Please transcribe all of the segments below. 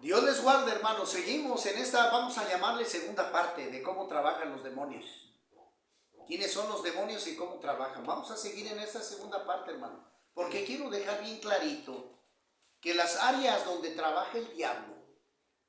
Dios les guarde, hermanos. Seguimos en esta, vamos a llamarle segunda parte de cómo trabajan los demonios. ¿Quiénes son los demonios y cómo trabajan? Vamos a seguir en esta segunda parte, hermano. Porque quiero dejar bien clarito que las áreas donde trabaja el diablo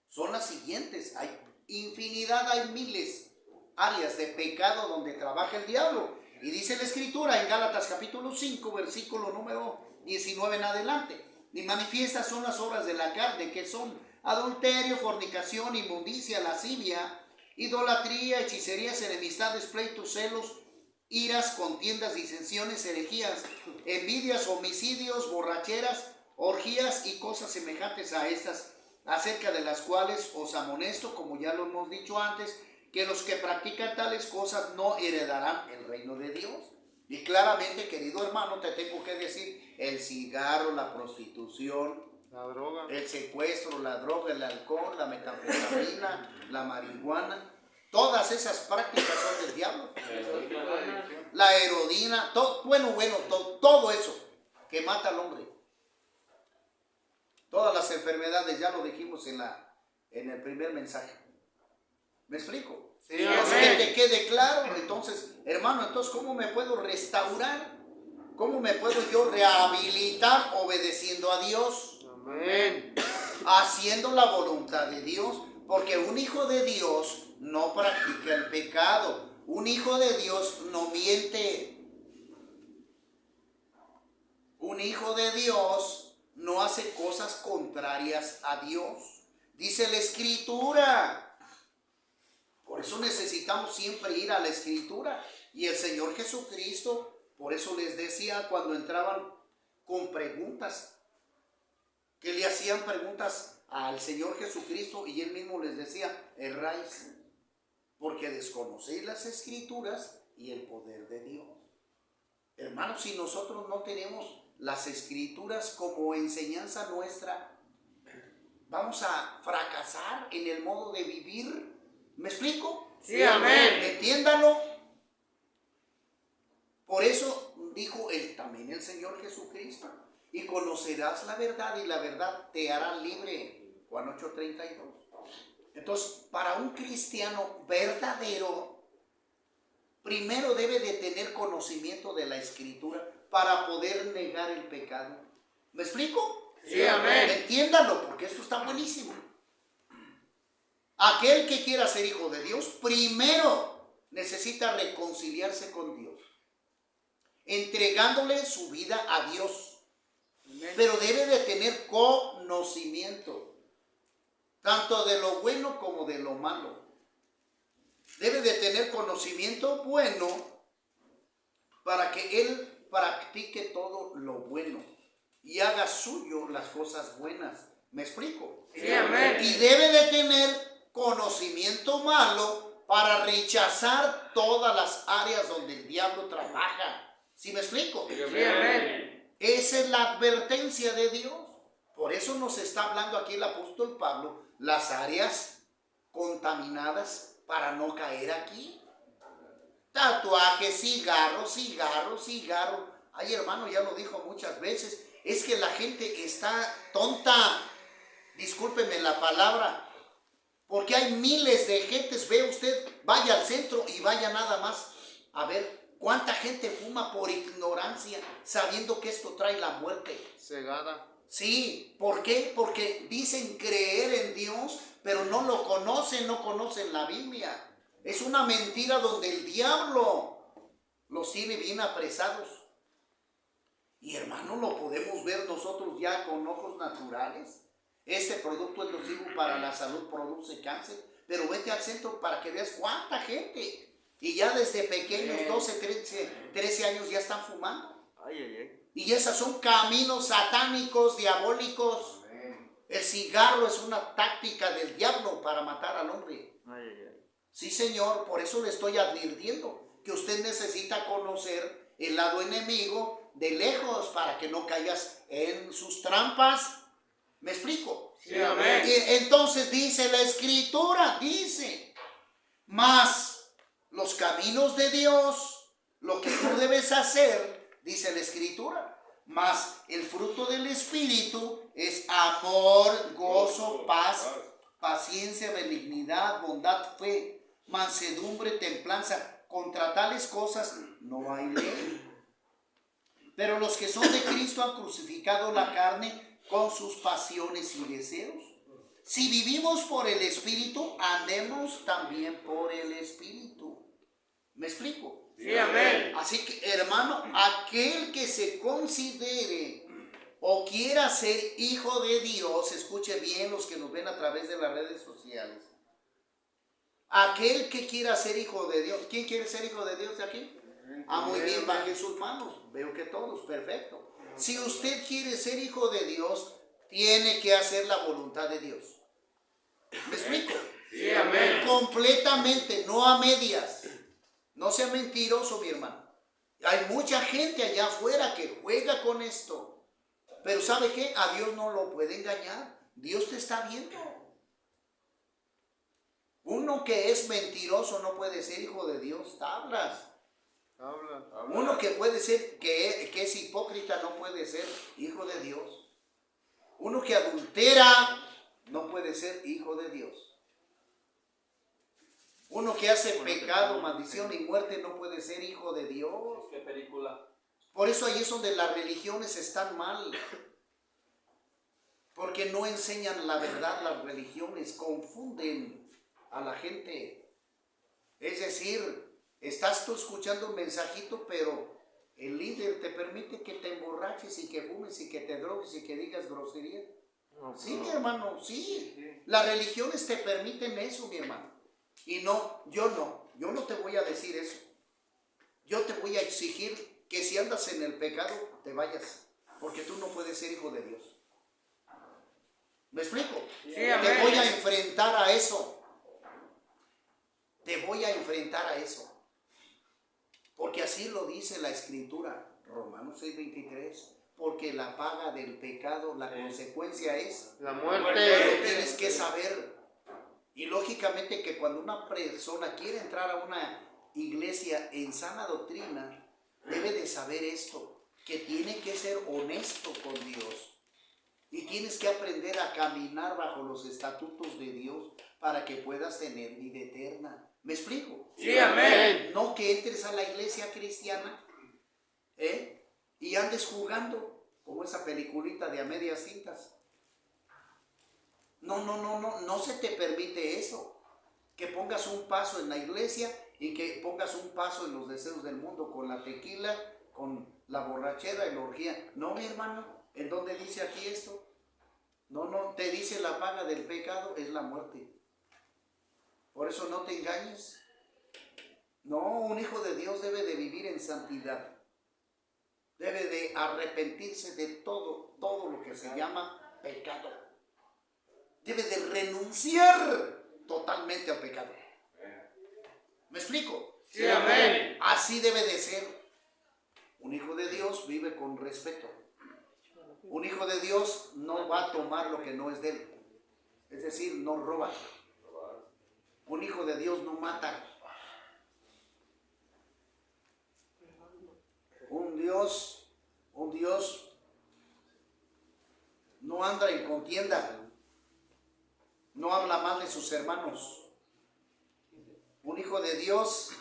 son las siguientes. Hay infinidad, hay miles áreas de pecado donde trabaja el diablo. Y dice la Escritura en Gálatas capítulo 5, versículo número 19 en adelante. Y manifiestas son las obras de la carne, que son adulterio, fornicación, inmundicia, lascivia, idolatría, hechicerías, enemistades, pleitos, celos, iras, contiendas, disensiones, herejías, envidias, homicidios, borracheras, orgías y cosas semejantes a estas, acerca de las cuales os amonesto, como ya lo hemos dicho antes, que los que practican tales cosas no heredarán el reino de Dios. Y claramente, querido hermano, te tengo que decir, el cigarro, la prostitución, la droga, el secuestro, la droga, el alcohol, la metanfetamina, la marihuana, todas esas prácticas son del diablo. La heroína, todo eso que mata al hombre. Todas las enfermedades, ya lo dijimos en el primer mensaje. ¿Me explico? Sí, que te quede claro. Entonces, hermano, entonces, ¿cómo me puedo restaurar? ¿Cómo me puedo yo rehabilitar obedeciendo a Dios? Amén. Haciendo la voluntad de Dios. Porque un hijo de Dios no practica el pecado. Un hijo de Dios no miente. Un hijo de Dios no hace cosas contrarias a Dios. Dice la Escritura. Por eso necesitamos siempre ir a la Escritura. Y el Señor Jesucristo, por eso les decía cuando entraban con preguntas, que le hacían preguntas al Señor Jesucristo y Él mismo les decía, erráis, porque desconocéis las Escrituras y el poder de Dios. Hermanos, si nosotros no tenemos las Escrituras como enseñanza nuestra, vamos a fracasar en el modo de vivir. ¿Me explico? Sí, amén. Entiéndalo. Por eso dijo también el Señor Jesucristo, y conocerás la verdad y la verdad te hará libre. Juan 8:32. Entonces, para un cristiano verdadero, primero debe de tener conocimiento de la Escritura para poder negar el pecado. ¿Me explico? Sí, amén. Entiéndalo, porque esto está buenísimo. Aquel que quiera ser hijo de Dios, primero necesita reconciliarse con Dios, entregándole su vida a Dios. Pero debe de tener conocimiento, tanto de lo bueno como de lo malo. Debe de tener conocimiento bueno para que él practique todo lo bueno y haga suyo las cosas buenas. ¿Me explico? Sí, amén. Y debe de tener conocimiento malo para rechazar todas las áreas donde el diablo trabaja. ¿Sí me explico? Sí, amén. Esa es la advertencia de Dios. Por eso nos está hablando aquí el apóstol Pablo, las áreas contaminadas para no caer aquí. Tatuajes, cigarro. Ay, hermano, ya lo dijo muchas veces. Es que la gente está tonta. Discúlpeme la palabra. Porque hay miles de gentes. Ve usted, vaya al centro y vaya nada más a ver cuánta gente fuma por ignorancia, sabiendo que esto trae la muerte. Cegada. Sí, ¿por qué? Porque dicen creer en Dios, pero no lo conocen, no conocen la Biblia. Es una mentira donde el diablo los tiene bien apresados. Y hermano, lo podemos ver nosotros ya con ojos naturales. Este producto es nocivo para la salud, produce cáncer. Pero vete al centro para que veas cuánta gente. Y ya desde pequeños, 12, 13 años ya están fumando. Y esos son caminos satánicos, diabólicos. El cigarro es una táctica del diablo para matar al hombre. Sí, Señor, por eso le estoy advirtiendo que usted necesita conocer el lado enemigo de lejos para que no caigas en sus trampas. ¿Me explico? Sí, amén. Entonces dice la Escritura, dice, mas los caminos de Dios, lo que tú debes hacer, dice la Escritura, Mas el fruto del Espíritu es amor, gozo, paz, paciencia, benignidad, bondad, fe, mansedumbre, templanza. Contra tales cosas no hay ley. Pero los que son de Cristo han crucificado la carne con sus pasiones y deseos. Si vivimos por el Espíritu, andemos también por el Espíritu. ¿Me explico? Sí, amén. Así que, hermano, aquel que se considere o quiera ser hijo de Dios, escuche bien los que nos ven a través de las redes sociales. Aquel que quiera ser hijo de Dios. ¿Quién quiere ser hijo de Dios de aquí? Ah, muy bien, baje sus manos. Veo que todos, perfecto. Si usted quiere ser hijo de Dios, tiene que hacer la voluntad de Dios. ¿Me explico? Sí, amén. Completamente, no a medias. No sea mentiroso, mi hermano. Hay mucha gente allá afuera que juega con esto. Pero ¿sabe qué? A Dios no lo puede engañar. Dios te está viendo. Uno que es mentiroso no puede ser hijo de Dios. Tablas. Uno que puede ser, que es hipócrita no puede ser hijo de Dios. Uno que adultera no puede ser hijo de Dios. Uno que hace pecado, maldición y muerte no puede ser hijo de Dios. ¿Qué película? Por eso ahí es donde las religiones están mal. Porque no enseñan la verdad, las religiones confunden a la gente. Es decir, estás tú escuchando un mensajito, pero el líder te permite que te emborraches y que fumes y que te drogues y que digas grosería. Sí, mi hermano, sí. Las religiones te permiten eso, mi hermano. Y no, yo no te voy a decir eso. Yo te voy a exigir que si andas en el pecado, te vayas. Porque tú no puedes ser hijo de Dios. ¿Me explico? Sí, te amén. voy a enfrentar a eso. Te voy a enfrentar a eso. Porque así lo dice la Escritura, Romanos 6:23. Porque la paga del pecado, la consecuencia es La Pero muerte. tienes que saber. Y lógicamente que cuando una persona quiere entrar a una iglesia en sana doctrina, debe de saber esto, que tiene que ser honesto con Dios. Y tienes que aprender a caminar bajo los estatutos de Dios para que puedas tener vida eterna. ¿Me explico? Sí, amén. No que entres a la iglesia cristiana y andes jugando como esa peliculita de a medias cintas. No se te permite eso. Que pongas un paso en la iglesia y que pongas un paso en los deseos del mundo con la tequila, con la borrachera y la orgía. No, mi hermano, ¿en dónde dice aquí esto? No, te dice la paga del pecado es la muerte. Por eso no te engañes. No, un hijo de Dios debe de vivir en santidad. Debe de arrepentirse de todo lo que se llama pecado. Debe de renunciar totalmente al pecado. ¿Me explico? Sí, amén. Así debe de ser. Un hijo de Dios vive con respeto. Un hijo de Dios no va a tomar lo que no es de él. Es decir, no roba. Un hijo de Dios no mata. Un Dios no anda en contienda. No habla mal de sus hermanos. Un hijo de Dios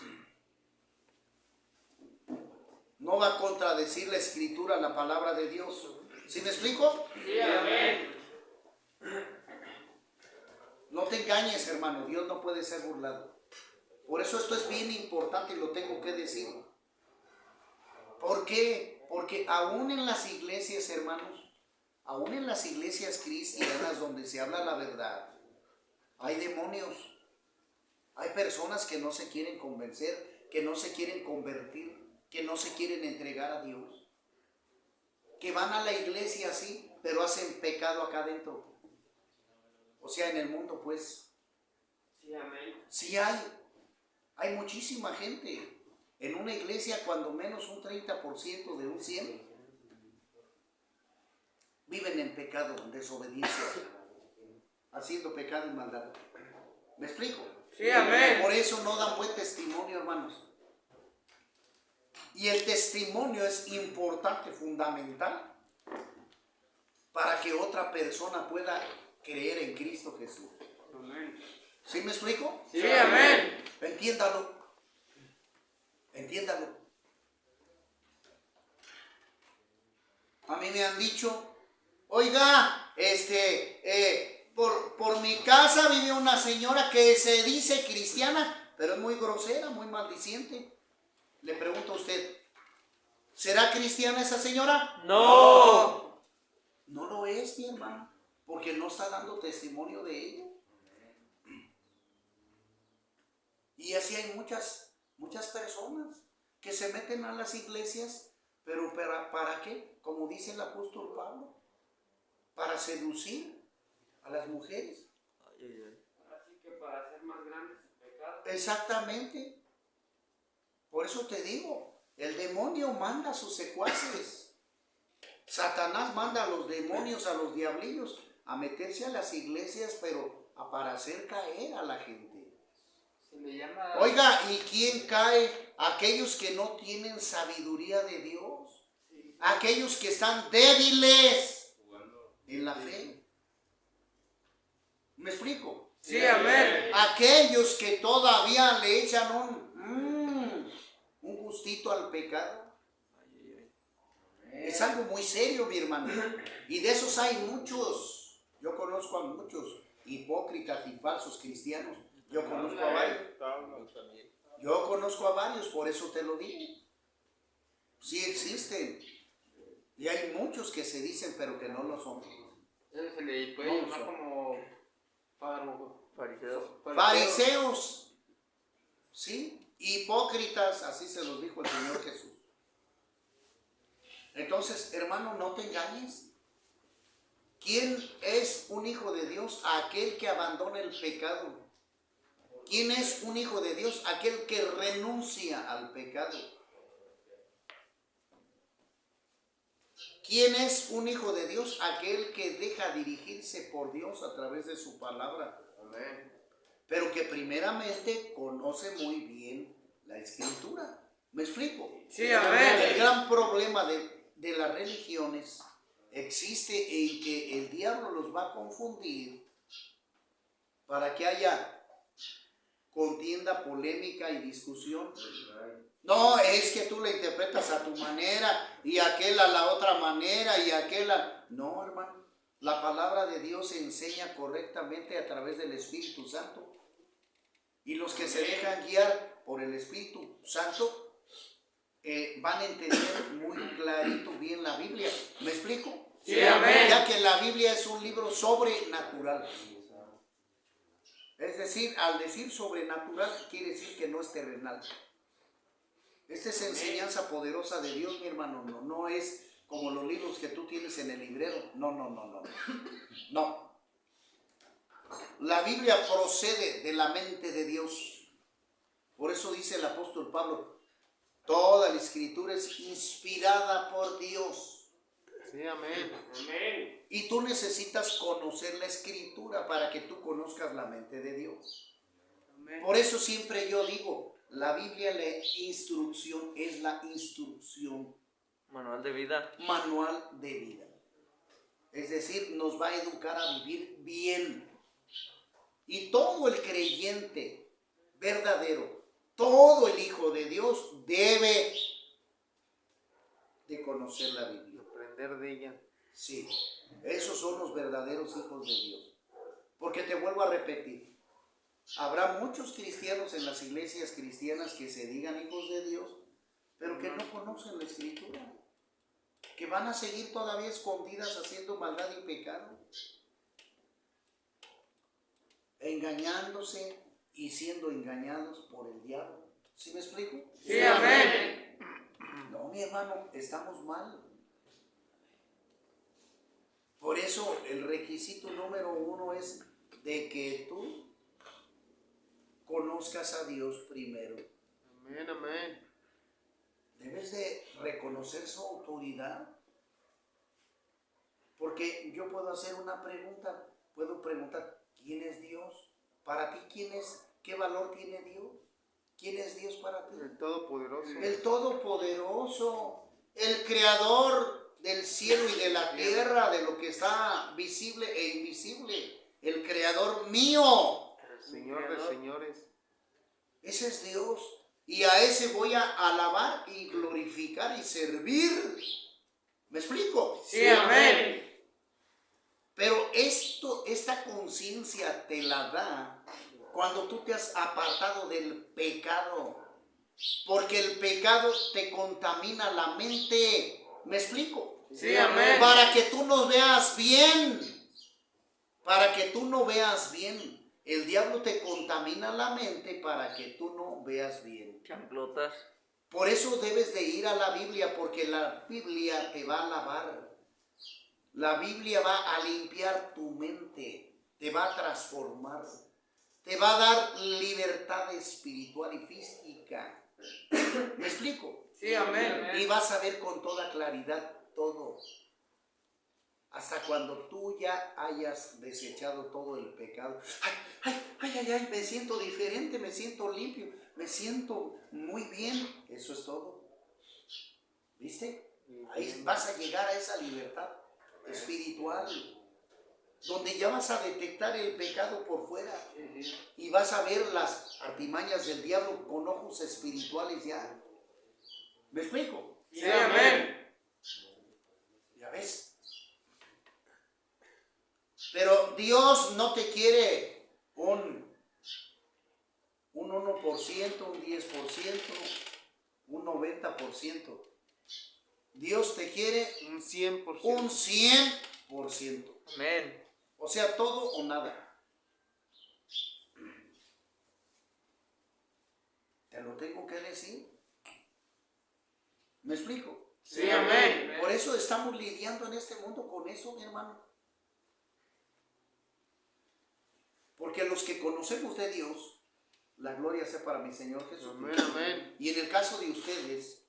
no va a contradecir la escritura, la palabra de Dios. ¿Sí me explico? Sí, amén. No te engañes, hermano. Dios no puede ser burlado. Por eso esto es bien importante y lo tengo que decir. ¿Por qué? Porque aún en las iglesias, hermanos, aún en las iglesias cristianas donde se habla la verdad, hay demonios. Hay personas que no se quieren convencer, que no se quieren convertir, que no se quieren entregar a Dios. Que van a la iglesia así, pero hacen pecado acá adentro. O sea, en el mundo, pues. Sí, amén. Sí hay muchísima gente. En una iglesia, cuando menos un 30% de un 100 viven en pecado, en desobediencia, haciendo pecado y maldad. ¿Me explico? Sí, amén. Por eso no dan buen testimonio, hermanos. Y el testimonio es importante, fundamental, para que otra persona pueda creer en Cristo Jesús. Amén. ¿Sí me explico? Sí, amén. Entiéndalo. Entiéndalo. A mí me han dicho, oiga, por mi casa vive una señora que se dice cristiana, pero es muy grosera, muy maldiciente. Le pregunto a usted, ¿será cristiana esa señora? No. No lo es, mi hermano, porque no está dando testimonio de ello. Y así hay muchas personas que se meten a las iglesias, pero ¿para qué? Como dice el apóstol Pablo, para seducir a las mujeres. Así que para hacer más grande su pecado. Exactamente. Por eso te digo, el demonio manda a sus secuaces. Satanás manda a los demonios, a los diablillos, a meterse a las iglesias, pero para hacer caer a la gente. Se le llama. Oiga, ¿y quién cae? Aquellos que no tienen sabiduría de Dios. Sí. Aquellos que están débiles en la fe. ¿Me explico? Sí, amén. Aquellos que todavía le echan un gustito al pecado. Es algo muy serio, mi hermano. Y de esos hay muchos. Yo conozco a muchos hipócritas y falsos cristianos. Yo conozco a varios. Yo conozco a varios, por eso te lo digo. Sí existen. Y hay muchos que se dicen, pero que no lo son. Eso se le puede No, llamar son. como Fariseos. Fariseos. ¿Sí? Hipócritas, así se los dijo el Señor Jesús. Entonces, hermano, no te engañes. ¿Quién es un hijo de Dios? Aquel que abandona el pecado. ¿Quién es un hijo de Dios? Aquel que renuncia al pecado. ¿Quién es un hijo de Dios? Aquel que deja dirigirse por Dios a través de su palabra. Amén. Pero que primeramente conoce muy bien la Escritura. ¿Me explico? Sí, amén. El gran problema de las religiones existe en que el diablo los va a confundir para que haya contienda, polémica y discusión. No, es que tú la interpretas a tu manera y aquel a la otra manera y aquel a... No, hermano, la palabra de Dios se enseña correctamente a través del Espíritu Santo. Y los que se dejan guiar por el Espíritu Santo van a entender muy clarito bien la Biblia. ¿Me explico? Sí, amén. Ya que la Biblia es un libro sobrenatural. Es decir, al decir sobrenatural quiere decir que no es terrenal. Esta es enseñanza poderosa de Dios, mi hermano. No es como los libros que tú tienes en el librero. No. La Biblia procede de la mente de Dios. Por eso dice el apóstol Pablo, toda la escritura es inspirada por Dios. Sí, amén. Amén. Y tú necesitas conocer la escritura para que tú conozcas la mente de Dios. Amén. Por eso siempre yo digo, la Biblia, la instrucción es la instrucción, Manual de vida. manual de vida. Es decir, nos va a educar a vivir bien. Y todo el creyente verdadero, todo el hijo de Dios debe de conocer la Biblia. Aprender de ella. Sí, esos son los verdaderos hijos de Dios. Porque te vuelvo a repetir, habrá muchos cristianos en las iglesias cristianas que se digan hijos de Dios, pero que no conocen la Escritura, que van a seguir todavía escondidas haciendo maldad y pecado, engañándose y siendo engañados por el diablo. ¿Sí me explico? Sí, amén. No, mi hermano, estamos mal. Por eso el requisito número 1 es de que tú conozcas a Dios primero. Amén, amén. Debes de reconocer su autoridad. Porque yo puedo hacer una pregunta, puedo preguntar, ¿quién es Dios? Para ti, ¿quién es? ¿Qué valor tiene Dios? ¿Quién es Dios para ti? El Todopoderoso. El Todopoderoso, el Creador del cielo y de la tierra, de lo que está visible e invisible, el Creador mío. El Señor de señores. Ese es Dios. Y a ese voy a alabar y glorificar y servir. ¿Me explico? Sí, amén. Pero esta conciencia te la da cuando tú te has apartado del pecado. Porque el pecado te contamina la mente. ¿Me explico? Sí, amén. Para que tú no veas bien. Para que tú no veas bien. El diablo te contamina la mente para que tú no veas bien. Chanclotas. Por eso debes de ir a la Biblia, porque la Biblia te va a lavar. La Biblia va a limpiar tu mente, te va a transformar, te va a dar libertad espiritual y física. ¿Me explico? Sí, amén. Y vas a ver con toda claridad todo. Hasta cuando tú ya hayas desechado todo el pecado. Ay, me siento diferente, me siento limpio, me siento muy bien. Eso es todo. ¿Viste? Ahí vas a llegar a esa libertad espiritual, donde ya vas a detectar el pecado por fuera y vas a ver las artimañas del diablo con ojos espirituales ya. ¿Me explico? Sí, amén. ¿Ya ves? Pero Dios no te quiere un 1%, un 10%, un 90%. Dios te quiere Un 100%. un 100%. Amén. O sea, todo o nada. Te lo tengo que decir. ¿Me explico? Sí, amén. Por eso estamos lidiando en este mundo con eso, mi hermano. Porque los que conocemos de Dios, la gloria sea para mi Señor Jesús. Amén, amén. Y en el caso de ustedes,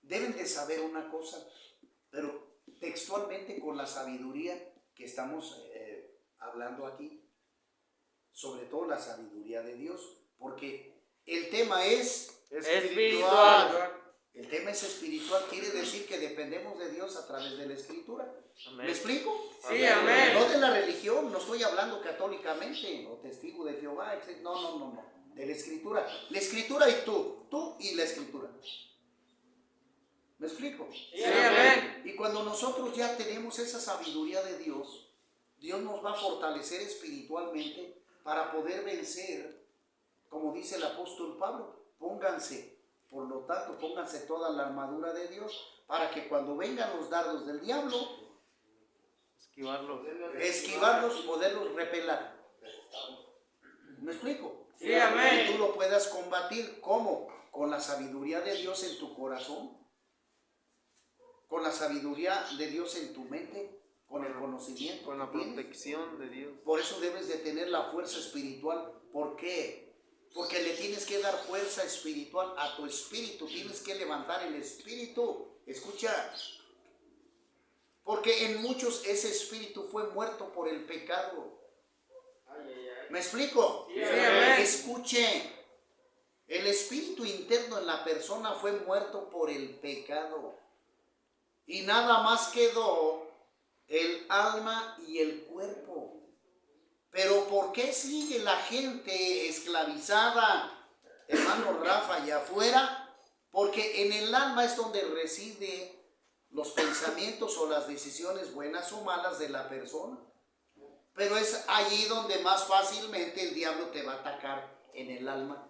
deben de saber una cosa, pero textualmente con la sabiduría que estamos hablando aquí, sobre todo la sabiduría de Dios, porque el tema es Espiritual. El tema es espiritual, quiere decir que dependemos de Dios a través de la Escritura. Amén. ¿Me explico? Sí, amén. No de la religión, no estoy hablando católicamente o testigo de Jehová, etc. No. De la Escritura. La Escritura y tú y la Escritura. ¿Me explico? Sí, amén. Y cuando nosotros ya tenemos esa sabiduría de Dios, Dios nos va a fortalecer espiritualmente para poder vencer, como dice el apóstol Pablo, por lo tanto, pónganse toda la armadura de Dios para que cuando vengan los dardos del diablo, esquivarlos y poderlos repelar. ¿Me explico? Sí, amén. Y tú lo puedas combatir, ¿cómo? Con la sabiduría de Dios en tu corazón, con la sabiduría de Dios en tu mente, con el conocimiento, Con la que tienes. protección de Dios. Por eso debes de tener la fuerza espiritual. ¿Por qué? Porque le tienes que dar fuerza espiritual a tu espíritu, tienes que levantar el espíritu. Escucha, porque en muchos ese espíritu fue muerto por el pecado. ¿Me explico? Sí, amén. Escuche, el espíritu interno en la persona fue muerto por el pecado. Y nada más quedó el alma y el cuerpo. Pero ¿por qué sigue la gente esclavizada, hermano Rafa, allá afuera? Porque en el alma es donde reside los pensamientos o las decisiones buenas o malas de la persona. Pero es allí donde más fácilmente el diablo te va a atacar, en el alma,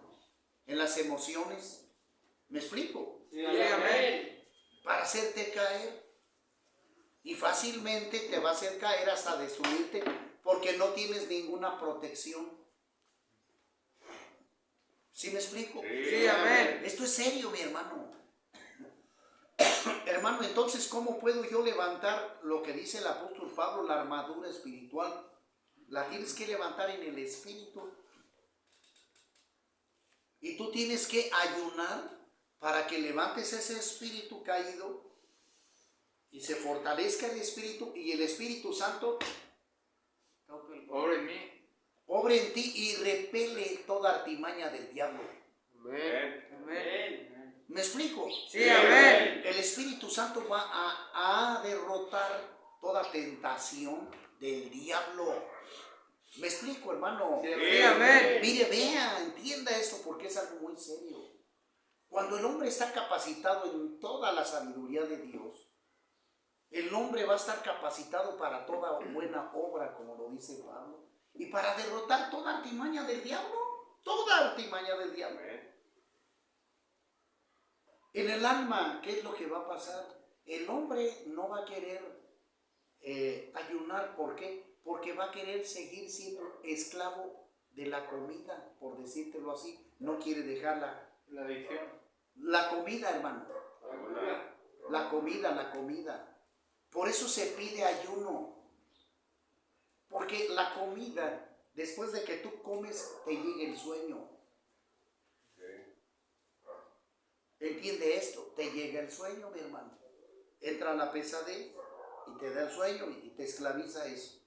en las emociones. ¿Me explico? Sí, amén. Para hacerte caer. Y fácilmente te va a hacer caer hasta destruirte porque no tienes ninguna protección. ¿Sí me explico? Sí, amén. Esto es serio, mi hermano. Hermano, entonces, ¿cómo puedo yo levantar lo que dice el apóstol Pablo, la armadura espiritual? La tienes que levantar en el espíritu. Y tú tienes que ayunar para que levantes ese espíritu caído y se fortalezca el espíritu y el Espíritu Santo Obre en mí. obre en ti y repele toda artimaña del diablo. Amén. Amén. ¿Me explico? Sí, amén. El Espíritu Santo va a derrotar toda tentación del diablo. ¿Me explico, hermano? Sí, amén. Mire, vea, entienda esto porque es algo muy serio. Cuando el hombre está capacitado en toda la sabiduría de Dios, el hombre va a estar capacitado para toda buena obra, como lo dice Pablo, y para derrotar toda artimaña del diablo, toda artimaña del diablo. En el alma, ¿qué es lo que va a pasar? El hombre no va a querer ayunar, ¿por qué? Porque va a querer seguir siendo esclavo de la comida, por decírtelo así. No quiere dejar La adicción. la comida, hermano. La comida. Por eso se pide ayuno. Porque la comida, después de que tú comes, te llega el sueño. ¿Entiende esto? Te llega el sueño, mi hermano. Entra la pesadez y te da el sueño y te esclaviza eso.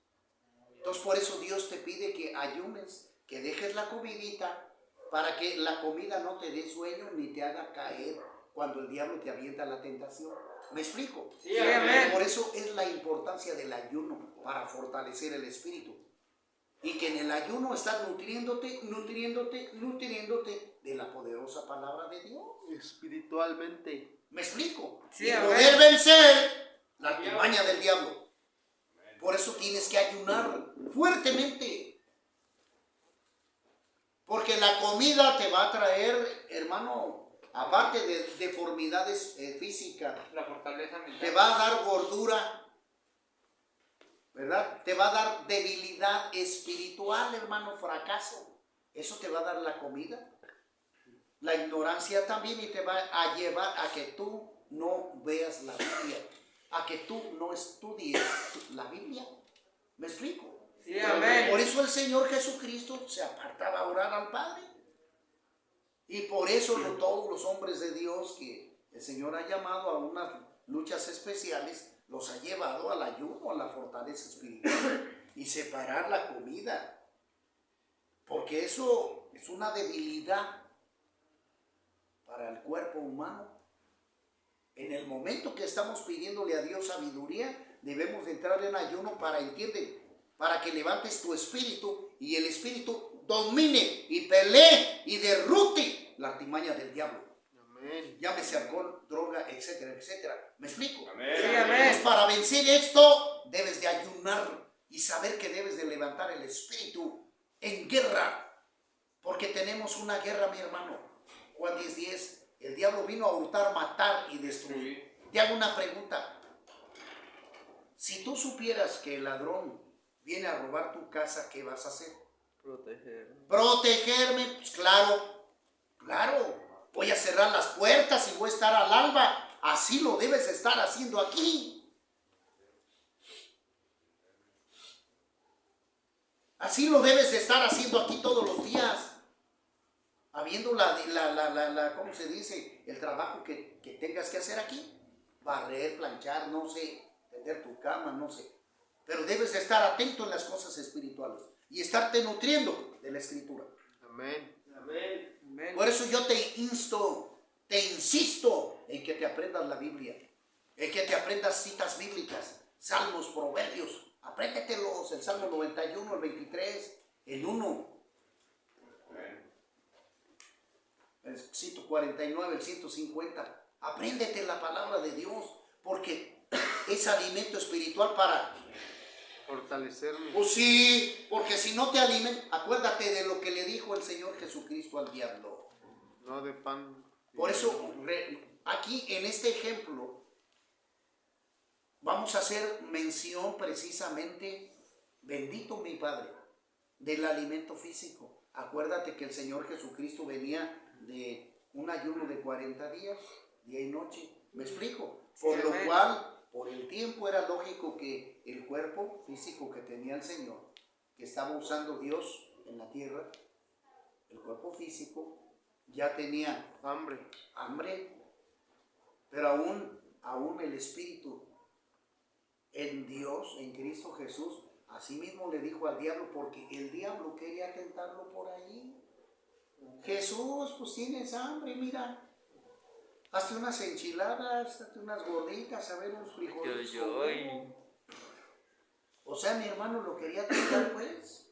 Entonces por eso Dios te pide que ayunes, que dejes la comidita para que la comida no te dé sueño ni te haga caer cuando el diablo te avienta la tentación. ¿Me explico? Sí, amén. Por eso es la importancia del ayuno para fortalecer el espíritu. Y que en el ayuno estás nutriéndote de la poderosa palabra de Dios. Espiritualmente. ¿Me explico? Sí, y amén. poder vencer la artimaña del diablo. Por eso tienes que ayunar fuertemente. Porque la comida te va a traer, hermano, aparte de deformidades físicas, La fortaleza mental. te va a dar gordura, ¿verdad? Te va a dar debilidad espiritual, hermano, fracaso. Eso te va a dar la comida. La ignorancia también, y te va a llevar a que tú no veas la Biblia, a que tú no estudies la Biblia. ¿Me explico? Sí, amén. Por eso el Señor Jesucristo se apartaba a orar al Padre. Y por eso todos los hombres de Dios que el Señor ha llamado a unas luchas especiales, los ha llevado al ayuno, a la fortaleza espiritual y separar la comida. Porque eso es una debilidad para el cuerpo humano. En el momento que estamos pidiéndole a Dios sabiduría, debemos de entrar en ayuno para que levantes tu espíritu y el espíritu domine y pelee y derrote la artimaña del diablo. Amén. Llámese alcohol, droga, etcétera, etcétera. ¿Me explico? Amén. Sí, amén. Entonces, para vencer esto, debes de ayunar y saber que debes de levantar el espíritu en guerra. Porque tenemos una guerra, mi hermano. Juan 10:10. El diablo vino a hurtar, matar y destruir. Te hago una pregunta. Si tú supieras que el ladrón viene a robar tu casa, ¿qué vas a hacer? Proteger. Protegerme, pues claro. Voy a cerrar las puertas y voy a estar al alba. Así lo debes estar haciendo aquí. Así lo debes de estar haciendo aquí todos los días. Habiendo ¿cómo se dice? El trabajo que tengas que hacer aquí. Barrer, planchar, no sé, tender tu cama, no sé. Pero debes de estar atento en las cosas espirituales y estarte nutriendo de la Escritura. Amén. Amén. Amén. Por eso yo te insisto en que te aprendas la Biblia, en que te aprendas citas bíblicas, salmos, proverbios. Apréndetelos, el Salmo 91, el 23, el 1. El 149, el 150. Apréndete la palabra de Dios, porque es alimento espiritual para... Fortalecerme. Pues sí, porque si no te alimentas, acuérdate de lo que le dijo el Señor Jesucristo al diablo. No de pan. Por eso, aquí en este ejemplo, vamos a hacer mención precisamente, bendito mi Padre, del alimento físico. Acuérdate que el Señor Jesucristo venía de un ayuno de 40 días, día y noche. ¿Me explico? Por lo cual, por el tiempo era lógico que el cuerpo físico que tenía el Señor, que estaba usando Dios en la tierra, el cuerpo físico ya tenía hambre, pero aún el espíritu en Dios, en Cristo Jesús, así mismo le dijo al diablo, porque el diablo quería tentarlo por ahí. Jesús, pues tienes hambre, mira. Hazte unas enchiladas, hazte unas gorditas, a ver, unos frijoles. O sea, mi hermano lo quería tentar, pues.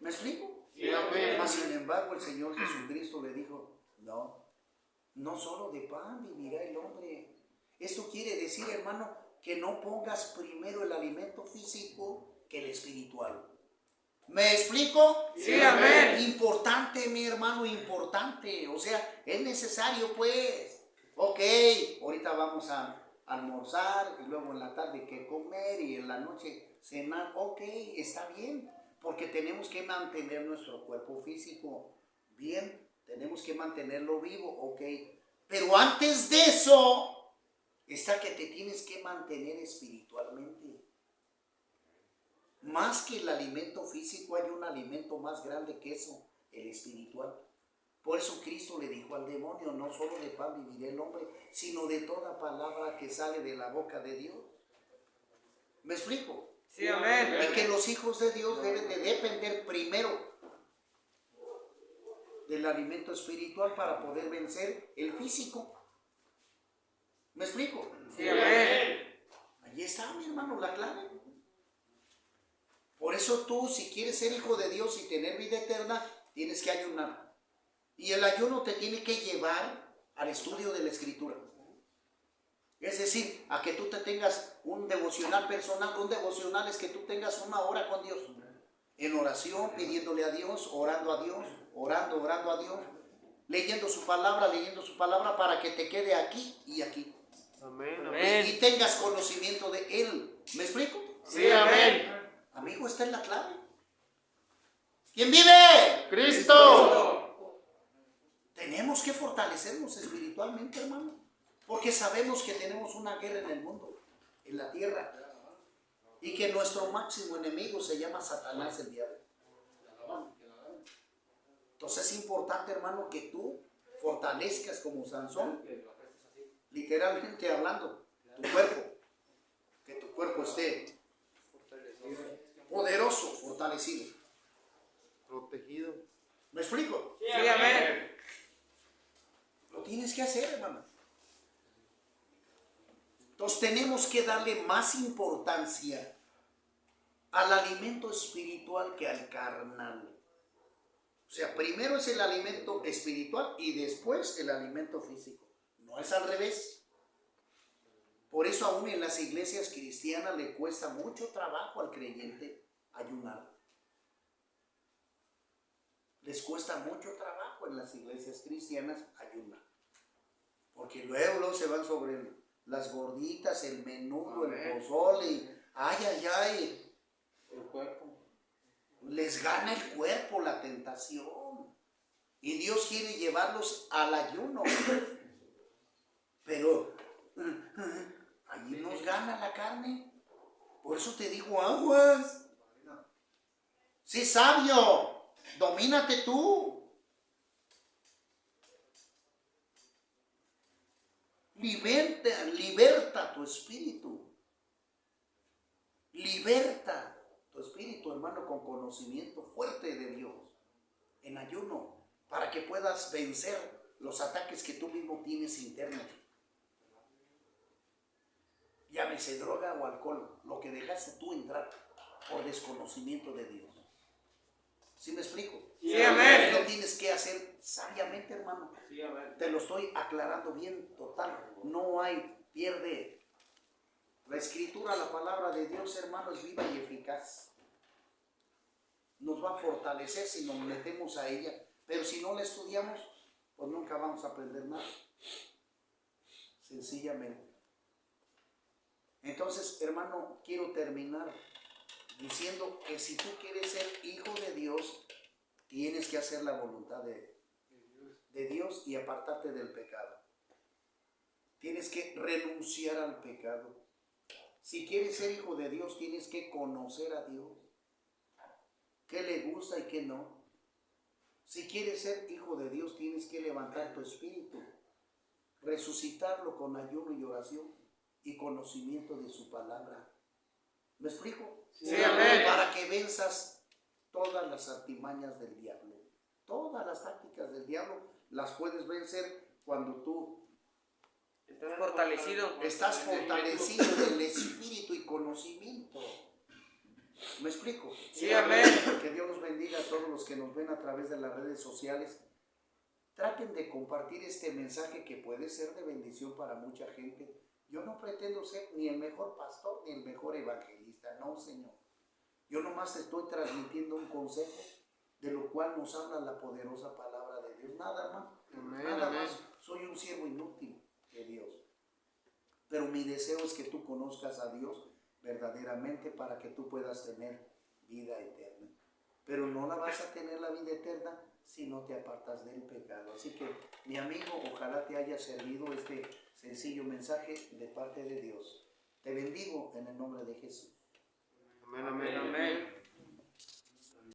¿Me explico? Sí, amén. Mas, sin embargo, el Señor Jesucristo le dijo, no solo de pan vivirá el hombre. Esto quiere decir, hermano, que no pongas primero el alimento físico que el espiritual. ¿Me explico? Sí, amén. Importante, mi hermano, importante. O sea, es necesario, pues. Ok, ahorita vamos a almorzar y luego en la tarde que comer y en la noche cenar. Ok, está bien, porque tenemos que mantener nuestro cuerpo físico bien, tenemos que mantenerlo vivo, ok. Pero antes de eso, está que te tienes que mantener espiritualmente. Más que el alimento físico, hay un alimento más grande que eso, el espiritual. Por eso Cristo le dijo al demonio, no solo de pan vivirá el hombre, sino de toda palabra que sale de la boca de Dios. ¿Me explico? Sí, amén. Y que los hijos de Dios deben de depender primero del alimento espiritual para poder vencer el físico. ¿Me explico? Sí, amén. Allí está, mi hermano, la clave. Por eso tú, si quieres ser hijo de Dios y tener vida eterna, tienes que ayunar. Y el ayuno te tiene que llevar al estudio de la Escritura. Es decir, a que tú te tengas un devocional personal. Un devocional es que tú tengas una hora con Dios. En oración, pidiéndole a Dios, orando a Dios, orando a Dios, leyendo su palabra para que te quede aquí y aquí. Amén. Amén. Y tengas conocimiento de Él. ¿Me explico? Sí, amén. Amigo, esta es la clave. ¿Quién vive? Cristo. Tenemos que fortalecernos espiritualmente, hermano, porque sabemos que tenemos una guerra en el mundo, en la tierra, y que nuestro máximo enemigo se llama Satanás, el diablo. Entonces es importante, hermano, que tú fortalezcas como Sansón, literalmente hablando, tu cuerpo, que tu cuerpo esté poderoso, fortalecido. Protegido. ¿Me explico? Sí, amén. Lo tienes que hacer, hermano. Entonces tenemos que darle más importancia al alimento espiritual que al carnal. O sea, primero es el alimento espiritual y después el alimento físico. No es al revés. Por eso aún en las iglesias cristianas le cuesta mucho trabajo al creyente ayunar. Les cuesta mucho trabajo en las iglesias cristianas ayunar. Porque luego se van sobre las gorditas, el menudo, el pozole. Ay. El cuerpo. Les gana el cuerpo la tentación. Y Dios quiere llevarlos al ayuno. Pero allí nos gana la carne. Por eso te digo aguas. Sí, sabio. Domínate tú. Liberta tu espíritu. Liberta tu espíritu, hermano, con conocimiento fuerte de Dios. En ayuno, para que puedas vencer los ataques que tú mismo tienes internos. Llámese droga o alcohol, lo que dejaste tú entrar por desconocimiento de Dios. ¿Sí me explico? Sí, amén. Lo tienes que hacer sabiamente, hermano. Sí, amén. Te lo estoy aclarando bien, total. No hay pierde. La escritura, la palabra de Dios, hermano, es viva y eficaz. Nos va a fortalecer si nos metemos a ella. Pero si no la estudiamos, pues nunca vamos a aprender nada. Sencillamente. Entonces, hermano, quiero terminar diciendo que si tú quieres ser hijo de Dios, tienes que hacer la voluntad de Dios y apartarte del pecado. Tienes que renunciar al pecado. Si quieres ser hijo de Dios, tienes que conocer a Dios. ¿Qué le gusta y qué no? Si quieres ser hijo de Dios, tienes que levantar tu espíritu, resucitarlo con ayuno y oración y conocimiento de su palabra. ¿Me explico? Sí, amén. Para que venzas todas las artimañas del diablo. Todas las tácticas del diablo las puedes vencer cuando tú Fortalecido. estás fortalecido del espíritu y conocimiento. ¿Me explico? Sí, amén. Que Dios los bendiga a todos los que nos ven a través de las redes sociales. Traten de compartir este mensaje que puede ser de bendición para mucha gente. Yo no pretendo ser ni el mejor pastor ni el mejor evangelista, no, Señor. Yo nomás estoy transmitiendo un consejo de lo cual nos habla la poderosa palabra de Dios. Nada más, Amén, nada amén. más. Soy un siervo inútil de Dios. Pero mi deseo es que tú conozcas a Dios verdaderamente para que tú puedas tener vida eterna. Pero no la vas a tener la vida eterna si no te apartas del pecado. Así que, mi amigo, ojalá te haya servido este sencillo mensaje de parte de Dios. Te bendigo en el nombre de Jesús. Amén, amén. Amén.